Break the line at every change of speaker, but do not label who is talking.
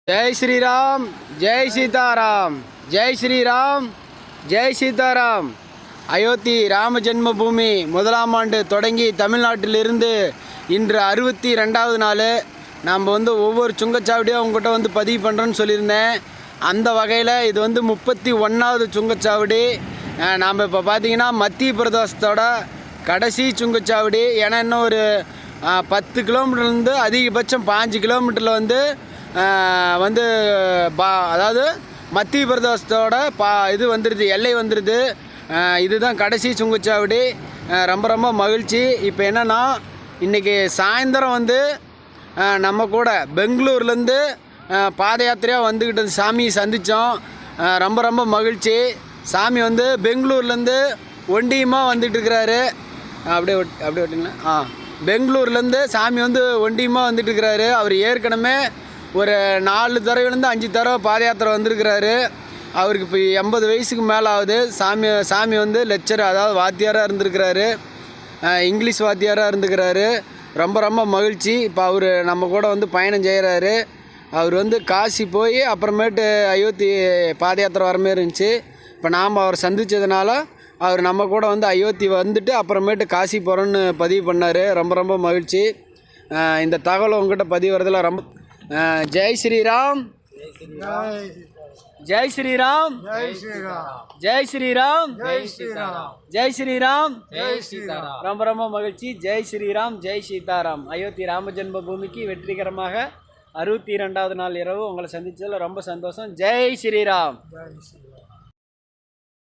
ஜெய் ஸ்ரீராம், ஜெய் சீதாராம், ஜெய் ஸ்ரீராம், ஜெய் சீதாராம். அயோத்தி ராம ஜென்ம பூமி முதலாம் ஆண்டு தொடங்கி தமிழ்நாட்டிலிருந்து இன்று 62வது நாள். நாம் ஒவ்வொரு சுங்கச்சாவடியாக உங்கள்கிட்ட பதிவு பண்ணுறோன்னு சொல்லியிருந்தேன். அந்த வகையில் இது 31வது சுங்கச்சாவடி. நாம் இப்போ பார்த்திங்கன்னா மத்திய பிரதேசத்தோட கடைசி சுங்கச்சாவடி. ஏன்னா இன்னும் ஒரு 10 கிலோமீட்டர்லேருந்து அதிகபட்சம் 5 கிலோமீட்டரில் அதாவது மத்திய பிரதேசத்தோட இது வந்துடுது, எல்லை வந்துடுது. இதுதான் கடைசி சுங்கச்சாவடி. ரொம்ப ரொம்ப மகிழ்ச்சி. இப்போ என்னென்னா இன்றைக்கி சாயந்தரம் நம்ம கூட பெங்களூர்லேருந்து பாத யாத்திரையாக வந்துக்கிட்டு சாமியை சந்தித்தோம். ரொம்ப ரொம்ப மகிழ்ச்சி. சாமி பெங்களூர்லேருந்து ஒண்டியமாக வந்துட்டுருக்கிறாரு. அப்படியே விட்டிங்களா? பெங்களூர்லேருந்து சாமி ஒண்டியமாக வந்துட்டுருக்கிறாரு. அவர் ஏற்கனவே ஒரு 4 தடவைலேருந்து 5 தடவை பாத யாத்திரை வந்திருக்கிறாரு. அவருக்கு இப்போ 80 வயசுக்கு மேலே ஆகுது. சாமி லெக்சர், அதாவது வாத்தியாராக இருந்திருக்கிறாரு, இங்கிலீஷ் வாத்தியாராக இருந்துக்கிறாரு. ரொம்ப ரொம்ப மகிழ்ச்சி. இப்போ அவர் நம்ம கூட பயணம் செய்கிறாரு. அவர் காசி போய் அப்புறமேட்டு அயோத்தி பாத யாத்திரை வர மாரி இருந்துச்சு. இப்போ நாம் அவர் சந்தித்ததுனால அவர் நம்ம கூட அயோத்தி வந்துட்டு அப்புறமேட்டு காசி போகிறோன்னு பதிவு பண்ணார். ரொம்ப ரொம்ப மகிழ்ச்சி. இந்த தகவல் உங்கள்கிட்ட பதிவு வரதில் ரொம்ப ஜெய் ஸ்ரீராம், ஜெய் ஸ்ரீராம், ஜெய் ஸ்ரீராம், ஜெய் ஸ்ரீராம். ரொம்ப ரொம்ப மகிழ்ச்சி. ஜெய் ஸ்ரீராம், ஜெய் சீதாராம். அயோத்தி ராம ஜென்ம பூமிக்கு வெற்றிகரமாக 62வது நாள் இரவு உங்களை சந்தித்ததில் ரொம்ப சந்தோஷம். ஜெய் ஸ்ரீராம்.